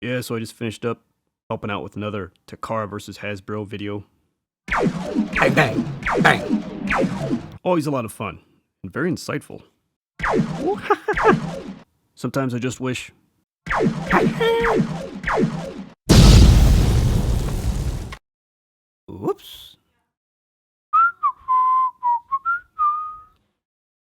Yeah, so I just finished up helping out with another Takara versus Hasbro video. Bang, bang, bang. Always a lot of fun and very insightful. Sometimes I just wish. Whoops.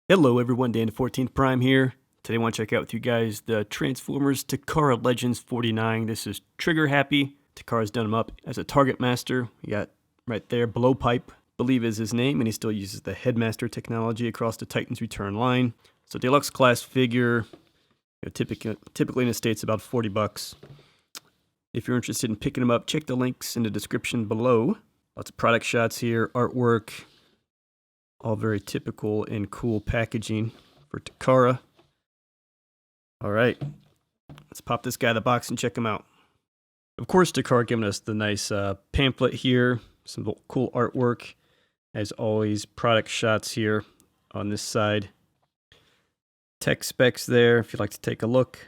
Hello everyone, Dan 14th Prime here. Today I want to check out with you guys the Transformers Takara Legends 49. This is Triggerhappy. Takara's done him up as a Targetmaster. You got right there Blowpipe, believe is his name, and he still uses the Headmaster technology across the Titans Return line. So deluxe class figure, typically in the States about $40. If you're interested in picking them up, check the links in the description below. Lots of product shots here, artwork, all very typical and cool packaging for Takara. All right, let's pop this guy in the box and check him out. Of course, Takara giving us the nice pamphlet here, some cool artwork. As always, product shots here on this side. Tech specs there if you'd like to take a look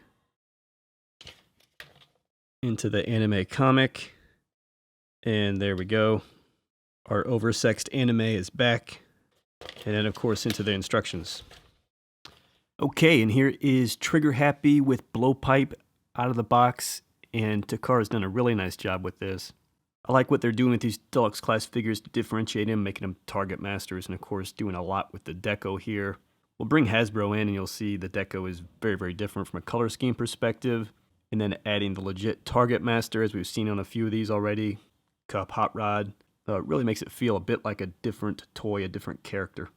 into the anime comic. And there we go. Our oversexed anime is back. And then, of course, into the instructions. Okay, and here is Triggerhappy with Blowpipe out of the box. And Takara's done a really nice job with this. I like what they're doing with these deluxe class figures to differentiate them, making them Target Masters, and of course doing a lot with the deco here. We'll bring Hasbro in and you'll see the deco is very, very different from a color scheme perspective. And then adding the legit Target Master, as we've seen on a few of these already. Cup, Hot Rod. Really makes it feel a bit like a different toy, a different character.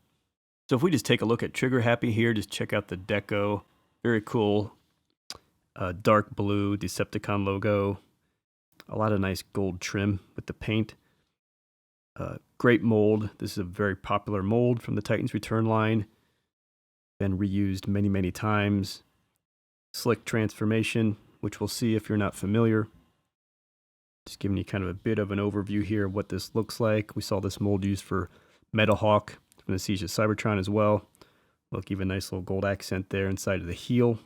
So if we just take a look at Triggerhappy here, just check out the deco. Very cool. Dark blue Decepticon logo. A lot of nice gold trim with the paint. Great mold. This is a very popular mold from the Titans Return line. Been reused many, many times. Slick transformation, which we'll see if you're not familiar. Just giving you kind of a bit of an overview here of what this looks like. We saw this mold used for Metalhawk from the Siege of Cybertron as well. Look, even a nice little gold accent there inside of the heel.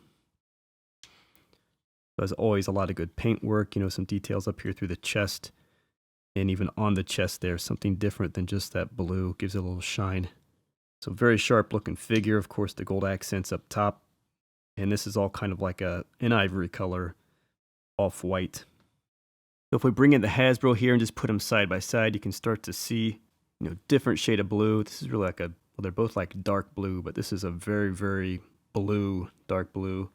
As always, a lot of good paint work, some details up here through the chest. And even on the chest there, something different than just that blue. Gives it a little shine. So very sharp looking figure. Of course, the gold accents up top. And this is all kind of like an ivory color, off-white. So if we bring in the Hasbro here and just put them side by side, you can start to see, different shade of blue. This is really like well, they're both like dark blue, but this is a very, very blue, dark blue.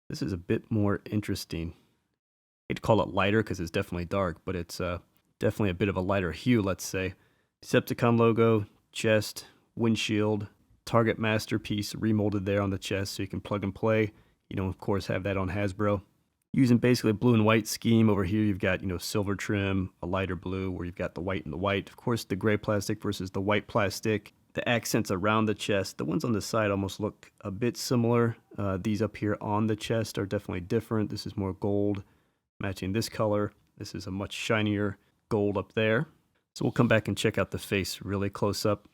This is a bit more interesting. I hate to call it lighter because it's definitely dark, but it's definitely a bit of a lighter hue, let's say. Decepticon logo, chest, windshield, Target Master piece remolded there on the chest so you can plug and play. Of course, have that on Hasbro. Using basically a blue and white scheme. Over here you've got, silver trim, a lighter blue where you've got the white and the white. Of course, the gray plastic versus the white plastic. The accents around the chest, the ones on the side almost look a bit similar. These up here on the chest are definitely different. This is more gold, matching this color. This is a much shinier gold up there. So we'll come back and check out the face really close up.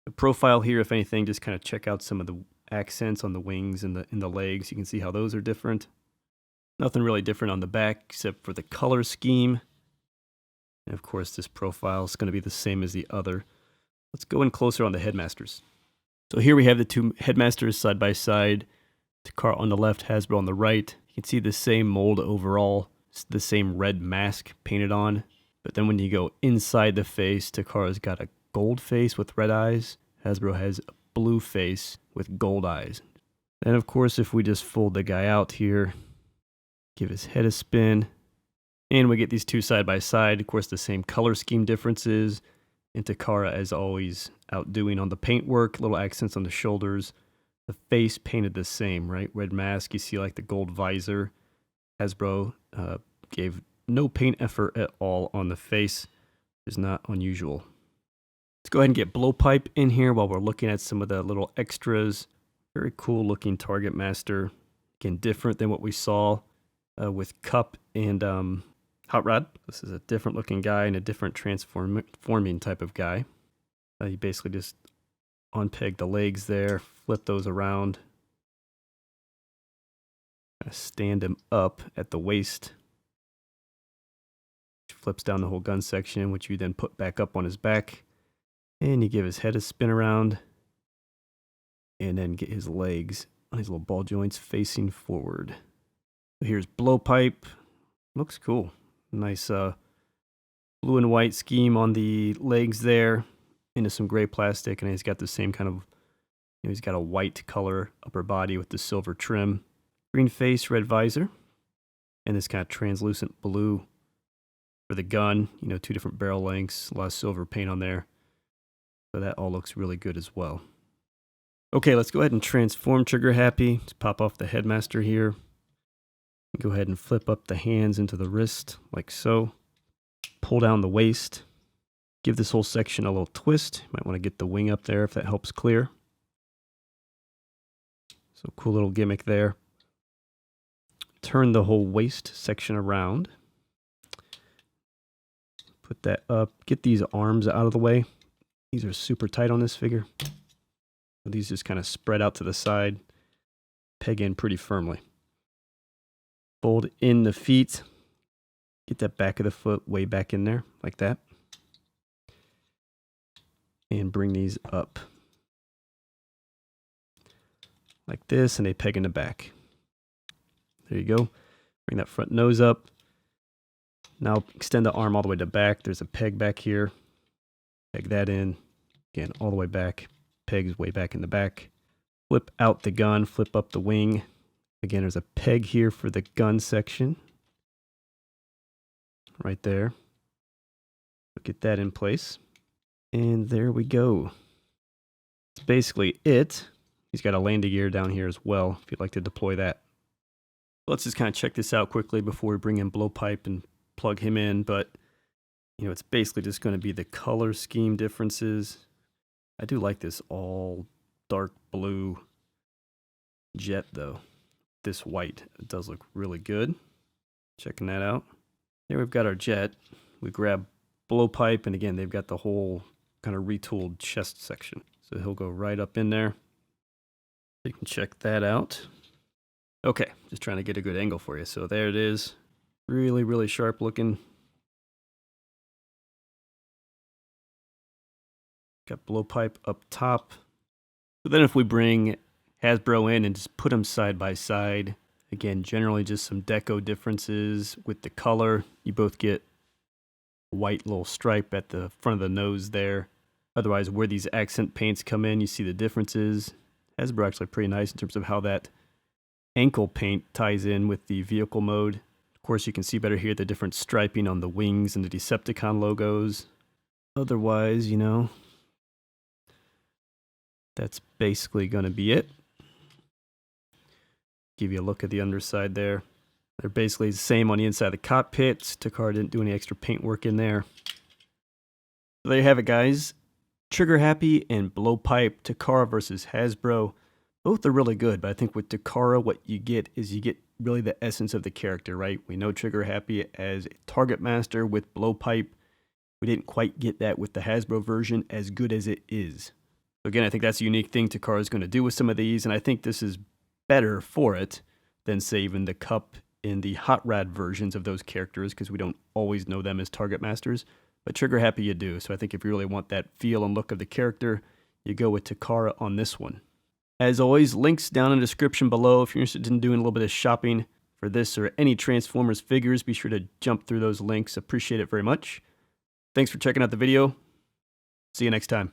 The profile here, if anything, just kind of check out some of the accents on the wings and the legs. You can see how those are different. Nothing really different on the back except for the color scheme. And of course, this profile is going to be the same as the other. Let's go in closer on the Headmasters. So here we have the two Headmasters side by side. Takara on the left, Hasbro on the right. You can see the same mold overall. It's the same red mask painted on. But then when you go inside the face, Takara's got a gold face with red eyes. Hasbro has a blue face with gold eyes. Then of course, if we just fold the guy out here, give his head a spin, and we get these two side by side. Of course, the same color scheme differences. And Takara, as always, outdoing on the paintwork, little accents on the shoulders. The face painted the same, right? Red mask, you see like the gold visor. Hasbro gave no paint effort at all on the face. It's not unusual. Let's go ahead and get Blowpipe in here while we're looking at some of the little extras. Very cool looking Target Master. Again, different than what we saw with Cup and Hot Rod. This is a different looking guy and a different transforming type of guy. You basically just unpeg the legs there, flip those around. Stand him up at the waist. Flips down the whole gun section, which you then put back up on his back. And you give his head a spin around. And then get his legs on his little ball joints facing forward. So here's Blowpipe. Looks cool. Nice blue and white scheme on the legs there. Into some gray plastic. And he's got the same kind of, he's got a white color upper body with the silver trim. Green face, red visor. And this kind of translucent blue for the gun. 2 different barrel lengths. A lot of silver paint on there. So that all looks really good as well. Okay, let's go ahead and transform Triggerhappy. Just pop off the Headmaster here. Go ahead and flip up the hands into the wrist, like so. Pull down the waist. Give this whole section a little twist. You might want to get the wing up there if that helps clear. So cool little gimmick there. Turn the whole waist section around. Put that up. Get these arms out of the way. These are super tight on this figure. These just kind of spread out to the side. Peg in pretty firmly. Fold in the feet. Get that back of the foot way back in there, like that. And bring these up. Like this, and they peg in the back. There you go. Bring that front nose up. Now extend the arm all the way to the back. There's a peg back here. Peg that in. Again, all the way back. Pegs way back in the back. Flip out the gun. Flip up the wing. Again, there's a peg here for the gun section. Right there. Get that in place. And there we go. That's basically it. He's got a landing gear down here as well, if you'd like to deploy that. Let's just kind of check this out quickly before we bring in Blowpipe and plug him in. But, it's basically just going to be the color scheme differences. I do like this all dark blue jet, though. This white, it does look really good. Checking that out. There we've got our jet. We grab Blowpipe, and again, they've got the whole kind of retooled chest section. So he'll go right up in there. You can check that out. Okay, just trying to get a good angle for you. So there it is. Really, really sharp looking. Got Blowpipe up top. So then if we bring Hasbro in and just put them side by side, again, generally just some deco differences with the color. You both get a white little stripe at the front of the nose there. Otherwise, where these accent paints come in, you see the differences. Hasbro actually pretty nice in terms of how that ankle paint ties in with the vehicle mode. Of course, you can see better here the different striping on the wings and the Decepticon logos. Otherwise, that's basically going to be it. Give you a look at the underside there. They're basically the same on the inside of the cockpit. Takara didn't do any extra paint work in there. So there you have it, guys. Triggerhappy and Blowpipe, Takara versus Hasbro. Both are really good, but I think with Takara, what you get is you get really the essence of the character, right? We know Triggerhappy as a Targetmaster with Blowpipe. We didn't quite get that with the Hasbro version, as good as it is. So again, I think that's a unique thing Takara is going to do with some of these, and I think this is better for it than, say, even the Cup in the Hot Rod versions of those characters, because we don't always know them as Targetmasters. But Triggerhappy you do, so I think if you really want that feel and look of the character, you go with Takara on this one. As always, links down in the description below. If you're interested in doing a little bit of shopping for this or any Transformers figures, be sure to jump through those links. Appreciate it very much. Thanks for checking out the video. See you next time.